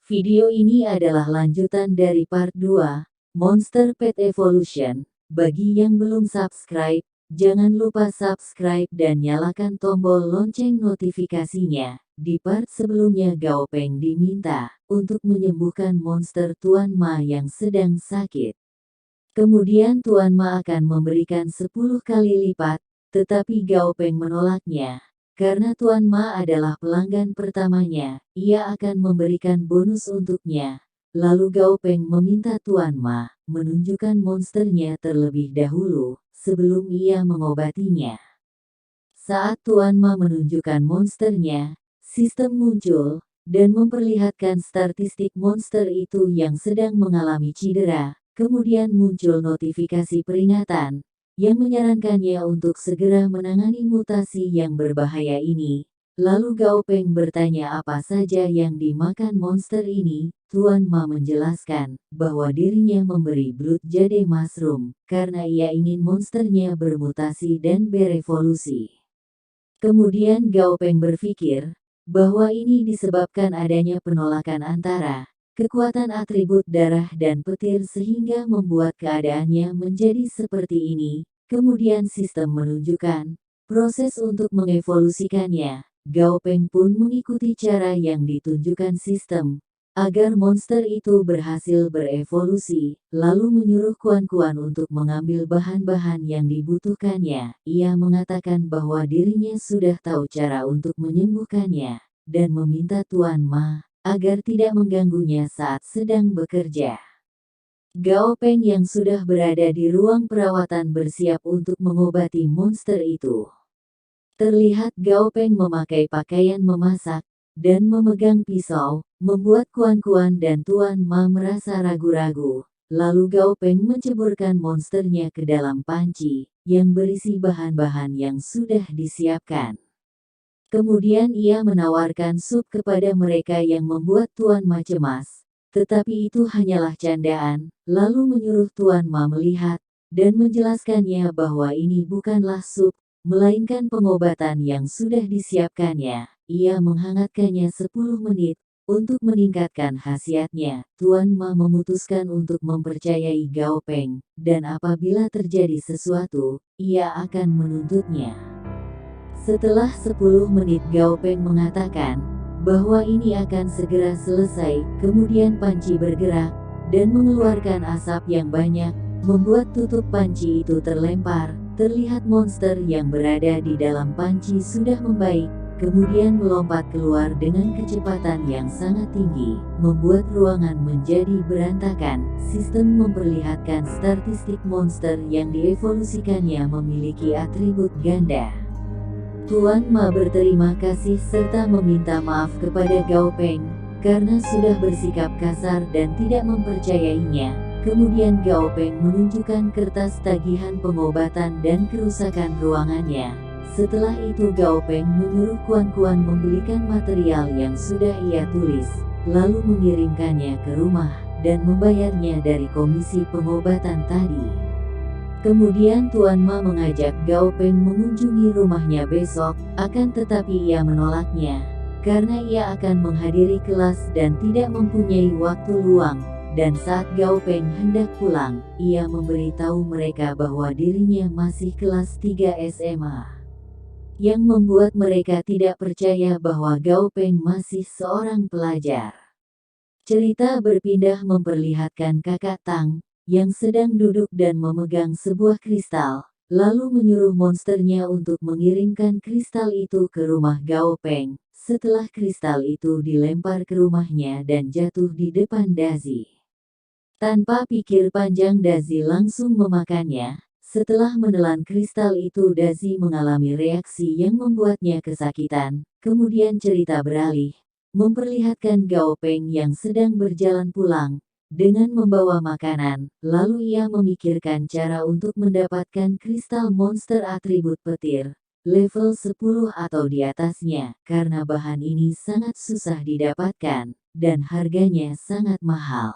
Video ini adalah lanjutan dari part 2, Monster Pet Evolution. Bagi yang belum subscribe, jangan lupa subscribe dan nyalakan tombol lonceng notifikasinya. Di part sebelumnya Gaopeng diminta untuk menyembuhkan monster Tuan Ma yang sedang sakit. Kemudian Tuan Ma akan memberikan 10 kali lipat, tetapi Gaopeng menolaknya. Karena Tuan Ma adalah pelanggan pertamanya, ia akan memberikan bonus untuknya. Lalu Gaopeng meminta Tuan Ma menunjukkan monsternya terlebih dahulu, sebelum ia mengobatinya. Saat Tuan Ma menunjukkan monsternya, sistem muncul, dan memperlihatkan statistik monster itu yang sedang mengalami cedera. Kemudian muncul notifikasi peringatan, yang menyarankannya untuk segera menangani mutasi yang berbahaya ini. Lalu Gaopeng bertanya apa saja yang dimakan monster ini. Tuan Ma menjelaskan bahwa dirinya memberi Blood Jade Mushroom, karena ia ingin monsternya bermutasi dan berevolusi. Kemudian Gaopeng berpikir bahwa ini disebabkan adanya penolakan antara kekuatan atribut darah dan petir sehingga membuat keadaannya menjadi seperti ini. Kemudian sistem menunjukkan proses untuk mengevolusikannya. Gaopeng pun mengikuti cara yang ditunjukkan sistem agar monster itu berhasil berevolusi, lalu menyuruh Kuan-Kuan untuk mengambil bahan-bahan yang dibutuhkannya. Ia mengatakan bahwa dirinya sudah tahu cara untuk menyembuhkannya, dan meminta Tuan Ma agar tidak mengganggunya saat sedang bekerja. Gaopeng yang sudah berada di ruang perawatan bersiap untuk mengobati monster itu. Terlihat Gaopeng memakai pakaian memasak, dan memegang pisau, membuat Kuan-Kuan dan Tuan Ma merasa ragu-ragu. Lalu Gaopeng menceburkan monsternya ke dalam panci, yang berisi bahan-bahan yang sudah disiapkan. Kemudian ia menawarkan sup kepada mereka yang membuat Tuan Ma cemas. Tetapi itu hanyalah candaan, lalu menyuruh Tuan Ma melihat, dan menjelaskannya bahwa ini bukanlah sup, melainkan pengobatan yang sudah disiapkannya. Ia menghangatkannya 10 menit, untuk meningkatkan khasiatnya. Tuan Ma memutuskan untuk mempercayai Gaopeng, dan apabila terjadi sesuatu, ia akan menuntutnya. Setelah 10 menit Gaopeng mengatakan bahwa ini akan segera selesai, kemudian panci bergerak, dan mengeluarkan asap yang banyak, membuat tutup panci itu terlempar. Terlihat monster yang berada di dalam panci sudah membaik, kemudian melompat keluar dengan kecepatan yang sangat tinggi, membuat ruangan menjadi berantakan. Sistem memperlihatkan statistik monster yang dievolusikannya memiliki atribut ganda. Tuan Ma berterima kasih serta meminta maaf kepada Gaopeng, karena sudah bersikap kasar dan tidak mempercayainya. Kemudian Gaopeng menunjukkan kertas tagihan pengobatan dan kerusakan ruangannya. Setelah itu Gaopeng menyuruh Kuan-Kuan membelikan material yang sudah ia tulis, lalu mengirimkannya ke rumah, dan membayarnya dari komisi pengobatan tadi. Kemudian Tuan Ma mengajak Gaopeng mengunjungi rumahnya besok, akan tetapi ia menolaknya, karena ia akan menghadiri kelas dan tidak mempunyai waktu luang. Dan saat Gaopeng hendak pulang, ia memberitahu mereka bahwa dirinya masih kelas 3 SMA. Yang membuat mereka tidak percaya bahwa Gaopeng masih seorang pelajar. Cerita berpindah memperlihatkan kakak Tang, yang sedang duduk dan memegang sebuah kristal, lalu menyuruh monsternya untuk mengirimkan kristal itu ke rumah Gaopeng. Setelah kristal itu dilempar ke rumahnya dan jatuh di depan Dazi. Tanpa pikir panjang Dazi langsung memakannya. Setelah menelan kristal itu Dazi mengalami reaksi yang membuatnya kesakitan. Kemudian cerita beralih, memperlihatkan Gaopeng yang sedang berjalan pulang, dengan membawa makanan, lalu ia memikirkan cara untuk mendapatkan kristal monster atribut petir, level 10 atau di atasnya, karena bahan ini sangat susah didapatkan, dan harganya sangat mahal.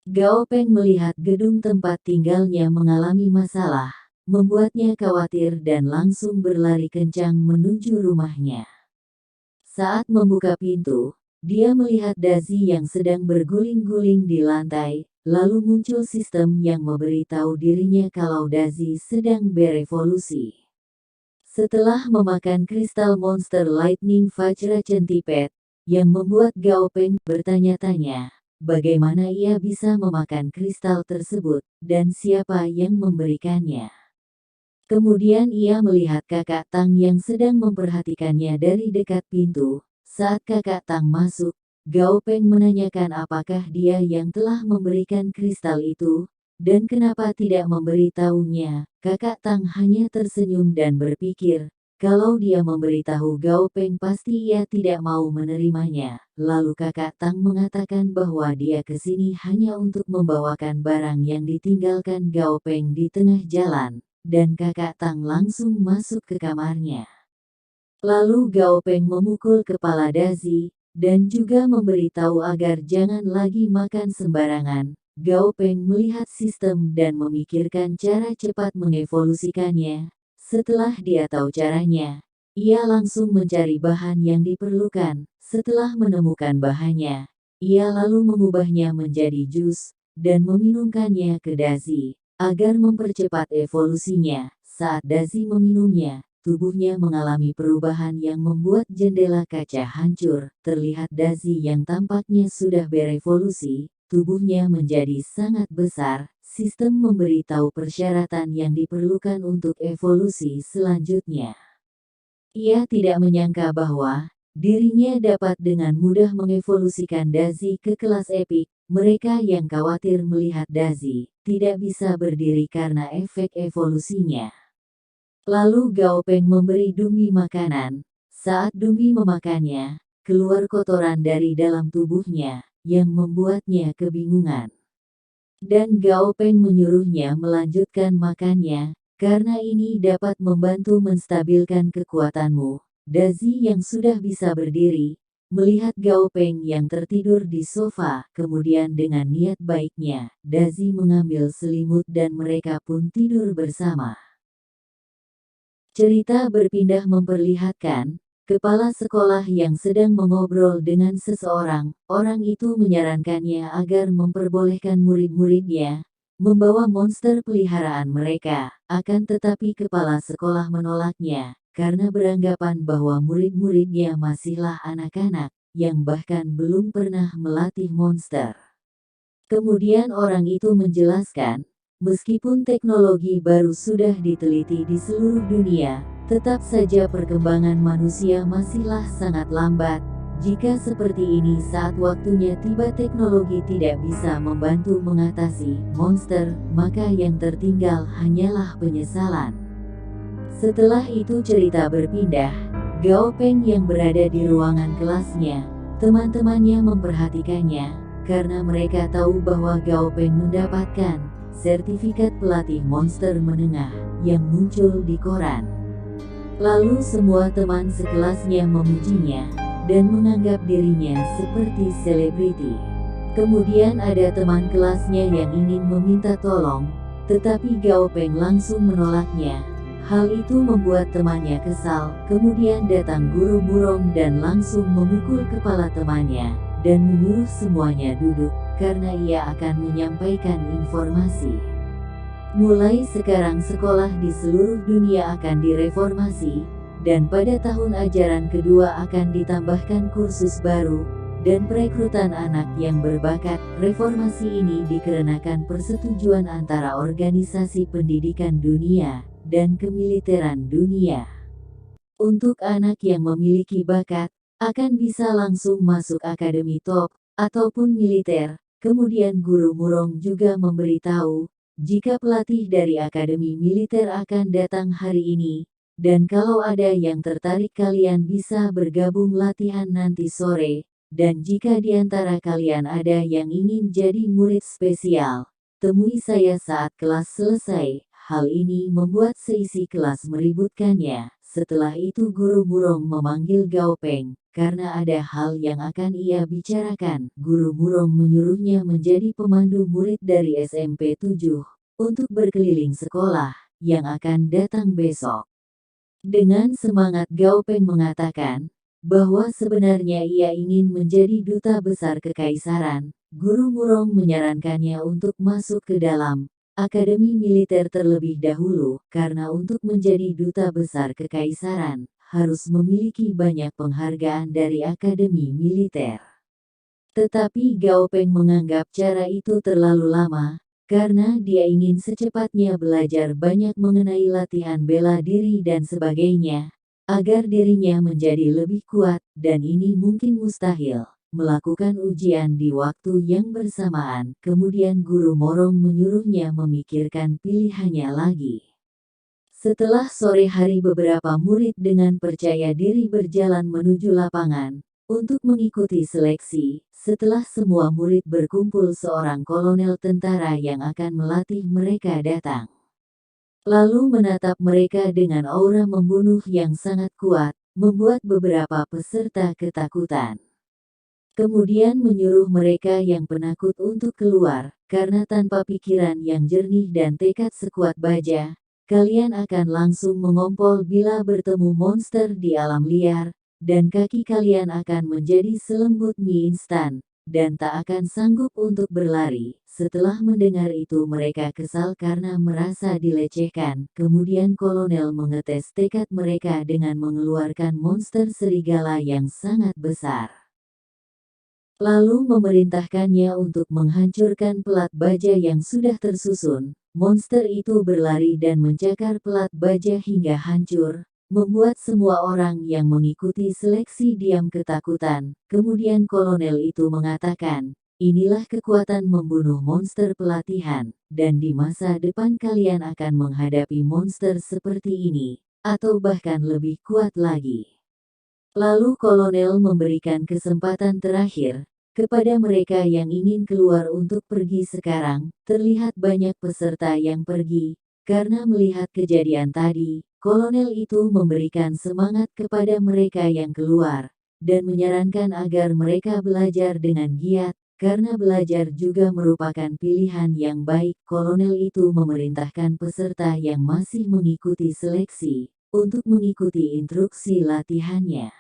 Gaopeng melihat gedung tempat tinggalnya mengalami masalah, membuatnya khawatir dan langsung berlari kencang menuju rumahnya. Saat membuka pintu, Dia melihat Dazi yang sedang berguling-guling di lantai, lalu muncul sistem yang memberitahu dirinya kalau Dazi sedang berevolusi. Setelah memakan kristal monster Lightning Vajra Centipede, yang membuat Gao Peng bertanya-tanya, bagaimana ia bisa memakan kristal tersebut, dan siapa yang memberikannya. Kemudian ia melihat kakak Tang yang sedang memperhatikannya dari dekat pintu. Saat kakak Tang masuk, Gao Peng menanyakan apakah dia yang telah memberikan kristal itu, dan kenapa tidak memberitahunya. Kakak Tang hanya tersenyum dan berpikir, kalau dia memberitahu Gao Peng pasti ia tidak mau menerimanya. Lalu kakak Tang mengatakan bahwa dia ke sini hanya untuk membawakan barang yang ditinggalkan Gao Peng di tengah jalan. Dan kakak Tang langsung masuk ke kamarnya. Lalu Gao Peng memukul kepala Dazi, dan juga memberitahu agar jangan lagi makan sembarangan. Gao Peng melihat sistem dan memikirkan cara cepat mengevolusikannya. Setelah dia tahu caranya, ia langsung mencari bahan yang diperlukan. Setelah menemukan bahannya, ia lalu mengubahnya menjadi jus, dan meminumkannya ke Dazi. Agar mempercepat evolusinya, saat Dazi meminumnya, tubuhnya mengalami perubahan yang membuat jendela kaca hancur. Terlihat Dazi yang tampaknya sudah berevolusi, tubuhnya menjadi sangat besar. Sistem memberitahu persyaratan yang diperlukan untuk evolusi selanjutnya. Ia tidak menyangka bahwa dirinya dapat dengan mudah mengevolusikan Dazi ke kelas epik. Mereka yang khawatir melihat Dazi tidak bisa berdiri karena efek evolusinya. Lalu Gao Peng memberi Dumbi makanan. Saat Dumbi memakannya, keluar kotoran dari dalam tubuhnya, yang membuatnya kebingungan. Dan Gao Peng menyuruhnya melanjutkan makannya, karena ini dapat membantu menstabilkan kekuatanmu. Dazi yang sudah bisa berdiri, melihat Gao Peng yang tertidur di sofa, kemudian dengan niat baiknya, Dazi mengambil selimut dan mereka pun tidur bersama. Cerita berpindah memperlihatkan, kepala sekolah yang sedang mengobrol dengan seseorang, orang itu menyarankannya agar memperbolehkan murid-muridnya membawa monster peliharaan mereka, akan tetapi kepala sekolah menolaknya, karena beranggapan bahwa murid-muridnya masihlah anak-anak, yang bahkan belum pernah melatih monster. Kemudian orang itu menjelaskan, meskipun teknologi baru sudah diteliti di seluruh dunia, tetap saja perkembangan manusia masihlah sangat lambat. Jika seperti ini saat waktunya tiba teknologi tidak bisa membantu mengatasi monster, maka yang tertinggal hanyalah penyesalan. Setelah itu cerita berpindah, Gao Peng yang berada di ruangan kelasnya, teman-temannya memperhatikannya, karena mereka tahu bahwa Gao Peng mendapatkan sertifikat pelatih monster menengah yang muncul di koran. Lalu semua teman sekelasnya memujinya dan menganggap dirinya seperti selebriti. Kemudian ada teman kelasnya yang ingin meminta tolong, tetapi Gao Peng langsung menolaknya. Hal itu membuat temannya kesal. Kemudian datang guru murong dan langsung memukul kepala temannya, dan menyuruh semuanya duduk, karena ia akan menyampaikan informasi. Mulai sekarang sekolah di seluruh dunia akan direformasi, dan pada tahun ajaran kedua akan ditambahkan kursus baru, dan perekrutan anak yang berbakat. Reformasi ini dikarenakan persetujuan antara organisasi pendidikan dunia, dan kemiliteran dunia. Untuk anak yang memiliki bakat, akan bisa langsung masuk akademi top, ataupun militer. Kemudian guru murong juga memberitahu, jika pelatih dari akademi militer akan datang hari ini, dan kalau ada yang tertarik kalian bisa bergabung latihan nanti sore, dan jika di antara kalian ada yang ingin jadi murid spesial, temui saya saat kelas selesai. Hal ini membuat seisi kelas meributkannya. Setelah itu guru murong memanggil Gao Peng, karena ada hal yang akan ia bicarakan. Guru murong menyuruhnya menjadi pemandu murid dari SMP 7, untuk berkeliling sekolah, yang akan datang besok. Dengan semangat Gao Peng mengatakan, bahwa sebenarnya ia ingin menjadi duta besar kekaisaran. Guru Murong menyarankannya untuk masuk ke dalam akademi militer terlebih dahulu, karena untuk menjadi duta besar kekaisaran, harus memiliki banyak penghargaan dari akademi militer. Tetapi Gao Peng menganggap cara itu terlalu lama, karena dia ingin secepatnya belajar banyak mengenai latihan bela diri dan sebagainya, agar dirinya menjadi lebih kuat, dan ini mungkin mustahil. Melakukan ujian di waktu yang bersamaan, kemudian Guru Morong menyuruhnya memikirkan pilihannya lagi. Setelah sore hari beberapa murid dengan percaya diri berjalan menuju lapangan, untuk mengikuti seleksi. Setelah semua murid berkumpul, seorang kolonel tentara yang akan melatih mereka datang. Lalu menatap mereka dengan aura membunuh yang sangat kuat, membuat beberapa peserta ketakutan. Kemudian menyuruh mereka yang penakut untuk keluar, karena tanpa pikiran yang jernih dan tekad sekuat baja, kalian akan langsung mengompol bila bertemu monster di alam liar, dan kaki kalian akan menjadi selembut mie instan, dan tak akan sanggup untuk berlari. Setelah mendengar itu mereka kesal karena merasa dilecehkan, kemudian kolonel mengetes tekad mereka dengan mengeluarkan monster serigala yang sangat besar. Lalu memerintahkannya untuk menghancurkan pelat baja yang sudah tersusun. Monster itu berlari dan mencakar pelat baja hingga hancur, membuat semua orang yang mengikuti seleksi diam ketakutan. Kemudian kolonel itu mengatakan, inilah kekuatan membunuh monster pelatihan, dan di masa depan kalian akan menghadapi monster seperti ini, atau bahkan lebih kuat lagi. Lalu kolonel memberikan kesempatan terakhir kepada mereka yang ingin keluar untuk pergi sekarang. Terlihat banyak peserta yang pergi, karena melihat kejadian tadi, kolonel itu memberikan semangat kepada mereka yang keluar, dan menyarankan agar mereka belajar dengan giat, karena belajar juga merupakan pilihan yang baik. Kolonel itu memerintahkan peserta yang masih mengikuti seleksi, untuk mengikuti instruksi latihannya.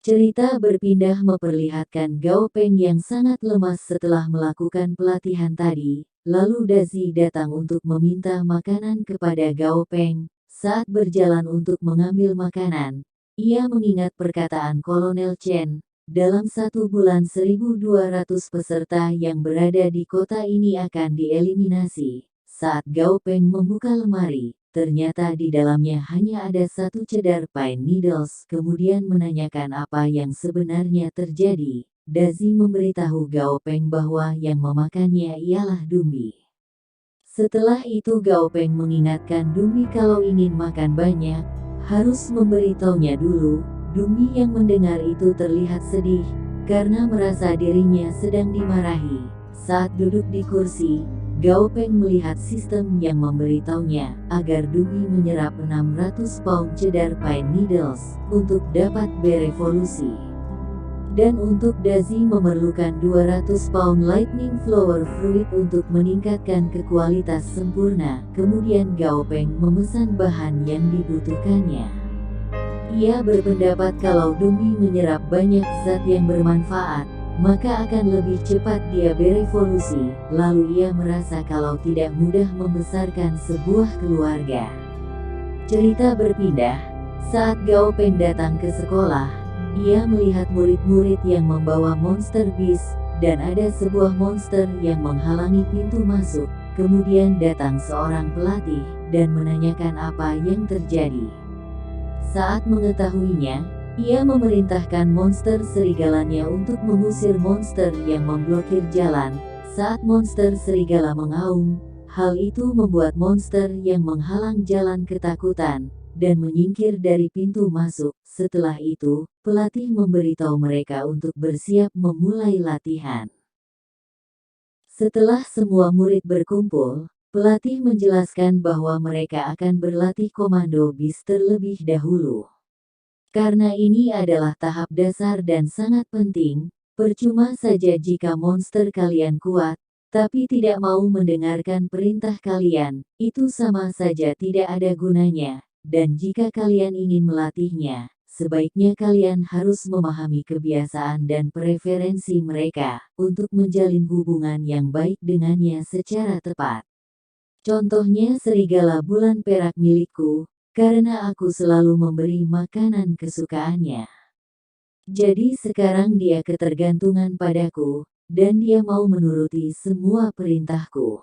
Cerita berpindah memperlihatkan Gao Peng yang sangat lemas setelah melakukan pelatihan tadi, lalu Dazi datang untuk meminta makanan kepada Gao Peng. Saat berjalan untuk mengambil makanan, ia mengingat perkataan Kolonel Chen, dalam 1 bulan 1.200 peserta yang berada di kota ini akan dieliminasi. Saat Gao Peng membuka lemari, ternyata di dalamnya hanya ada 1 cedar pine needles. Kemudian menanyakan apa yang sebenarnya terjadi. Dazi memberitahu Gao Peng bahwa yang memakannya ialah Dumbi. Setelah itu Gao Peng mengingatkan Dumbi kalau ingin makan banyak, harus memberitahunya dulu. Dumbi yang mendengar itu terlihat sedih, karena merasa dirinya sedang dimarahi. Saat duduk di kursi, Gao Peng melihat sistem yang memberitahunya agar Dumbi menyerap 600 pound cedar pine needles untuk dapat berevolusi. Dan untuk Dazi memerlukan 200 pound lightning flower fruit untuk meningkatkan kekualitas sempurna. Kemudian Gao Peng memesan bahan yang dibutuhkannya. Ia berpendapat kalau Dumbi menyerap banyak zat yang bermanfaat, maka akan lebih cepat dia berevolusi. Lalu ia merasa kalau tidak mudah membesarkan sebuah keluarga. Cerita berpindah, saat Gao Peng datang ke sekolah, ia melihat murid-murid yang membawa monster beast, dan ada sebuah monster yang menghalangi pintu masuk. Kemudian datang seorang pelatih, dan menanyakan apa yang terjadi. Saat mengetahuinya, ia memerintahkan monster serigalanya untuk mengusir monster yang memblokir jalan. Saat monster serigala mengaum, hal itu membuat monster yang menghalang jalan ketakutan, dan menyingkir dari pintu masuk. Setelah itu, pelatih memberitahu mereka untuk bersiap memulai latihan. Setelah semua murid berkumpul, pelatih menjelaskan bahwa mereka akan berlatih komando beast terlebih dahulu. Karena ini adalah tahap dasar dan sangat penting, percuma saja jika monster kalian kuat, tapi tidak mau mendengarkan perintah kalian, itu sama saja tidak ada gunanya. Dan jika kalian ingin melatihnya, sebaiknya kalian harus memahami kebiasaan dan preferensi mereka untuk menjalin hubungan yang baik dengannya secara tepat. Contohnya serigala bulan perak milikku, karena aku selalu memberi makanan kesukaannya. Jadi sekarang dia ketergantungan padaku, dan dia mau menuruti semua perintahku.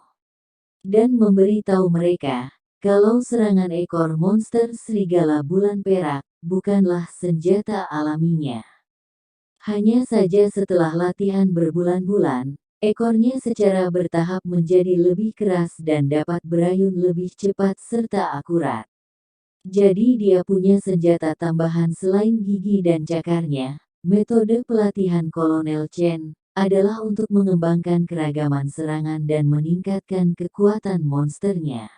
Dan memberi tahu mereka, kalau serangan ekor monster serigala bulan perak bukanlah senjata alaminya. Hanya saja setelah latihan berbulan-bulan, ekornya secara bertahap menjadi lebih keras dan dapat berayun lebih cepat serta akurat. Jadi dia punya senjata tambahan selain gigi dan cakarnya. Metode pelatihan Kolonel Chen adalah untuk mengembangkan keragaman serangan dan meningkatkan kekuatan monsternya.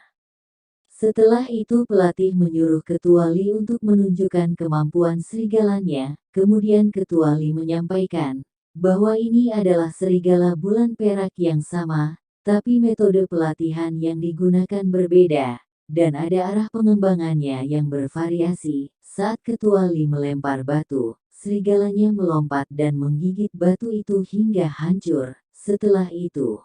Setelah itu pelatih menyuruh Ketua Li untuk menunjukkan kemampuan serigalanya, kemudian Ketua Li menyampaikan bahwa ini adalah serigala bulan perak yang sama, tapi metode pelatihan yang digunakan berbeda, dan ada arah pengembangannya yang bervariasi. Saat Ketua Li melempar batu, serigalanya melompat dan menggigit batu itu hingga hancur. Setelah itu,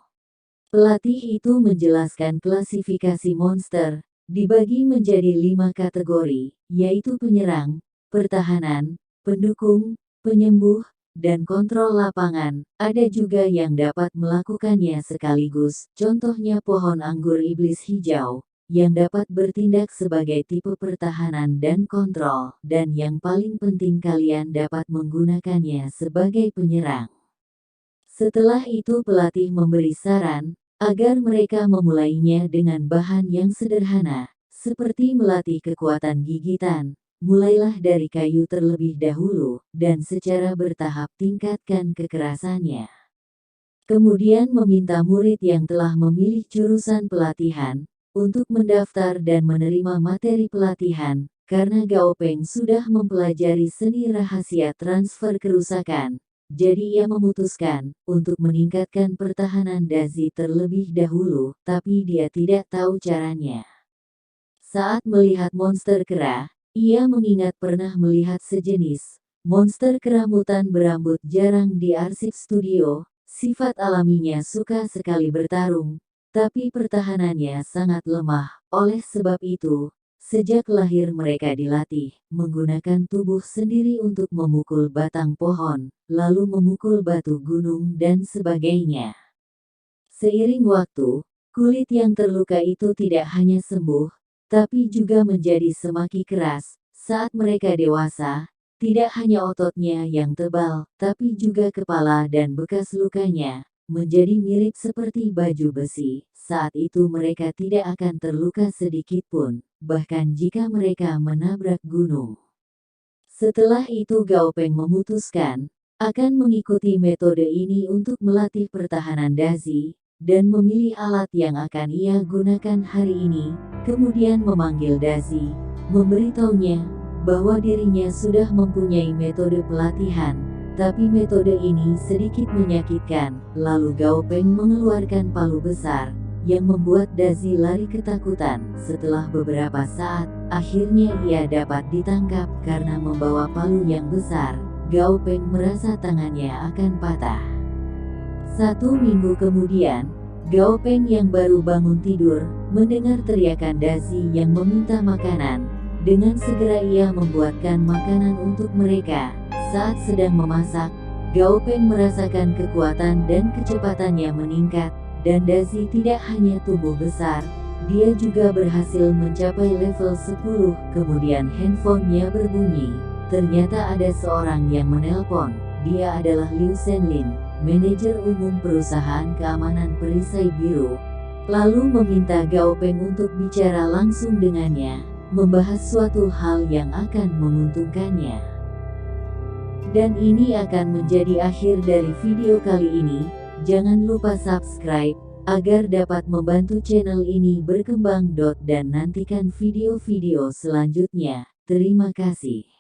pelatih itu menjelaskan klasifikasi monster, dibagi menjadi 5 kategori, yaitu penyerang, pertahanan, pendukung, penyembuh, dan kontrol lapangan. Ada juga yang dapat melakukannya sekaligus, contohnya pohon anggur iblis hijau, yang dapat bertindak sebagai tipe pertahanan dan kontrol, dan yang paling penting kalian dapat menggunakannya sebagai penyerang. Setelah itu pelatih memberi saran, agar mereka memulainya dengan bahan yang sederhana, seperti melatih kekuatan gigitan. Mulailah dari kayu terlebih dahulu, dan secara bertahap tingkatkan kekerasannya. Kemudian meminta murid yang telah memilih jurusan pelatihan, untuk mendaftar dan menerima materi pelatihan, karena Gao Peng sudah mempelajari seni rahasia transfer kerusakan. Jadi ia memutuskan untuk meningkatkan pertahanan Dazi terlebih dahulu, tapi dia tidak tahu caranya. Saat melihat monster kera, ia mengingat pernah melihat sejenis monster keramutan berambut jarang di arsip studio. Sifat alaminya suka sekali bertarung, tapi pertahanannya sangat lemah. Oleh sebab itu, sejak lahir mereka dilatih menggunakan tubuh sendiri untuk memukul batang pohon, lalu memukul batu gunung dan sebagainya. Seiring waktu, kulit yang terluka itu tidak hanya sembuh, tapi juga menjadi semakin keras. Saat mereka dewasa, tidak hanya ototnya yang tebal, tapi juga kepala dan bekas lukanya menjadi mirip seperti baju besi. Saat itu mereka tidak akan terluka sedikit pun, bahkan jika mereka menabrak gunung. Setelah itu Gao Peng memutuskan akan mengikuti metode ini untuk melatih pertahanan Dazi, dan memilih alat yang akan ia gunakan hari ini. Kemudian memanggil Dazi, memberitahunya bahwa dirinya sudah mempunyai metode pelatihan, tapi metode ini sedikit menyakitkan. Lalu Gao Peng mengeluarkan palu besar, yang membuat Dazi lari ketakutan. Setelah beberapa saat, akhirnya ia dapat ditangkap karena membawa palu yang besar. Gao Peng merasa tangannya akan patah. 1 minggu kemudian, Gao Peng yang baru bangun tidur, mendengar teriakan Dazi yang meminta makanan. Dengan segera ia membuatkan makanan untuk mereka. Saat sedang memasak, Gao Peng merasakan kekuatan dan kecepatannya meningkat. Dan Dazi tidak hanya tumbuh besar, dia juga berhasil mencapai level 10. Kemudian handphonenya berbunyi. Ternyata ada seorang yang menelpon. Dia adalah Liu Shenlin, manajer umum perusahaan keamanan perisai biru. Lalu meminta Gao Peng untuk bicara langsung dengannya, membahas suatu hal yang akan menguntungkannya. Dan ini akan menjadi akhir dari video kali ini. Jangan lupa subscribe, agar dapat membantu channel ini berkembang. Dan nantikan video-video selanjutnya. Terima kasih.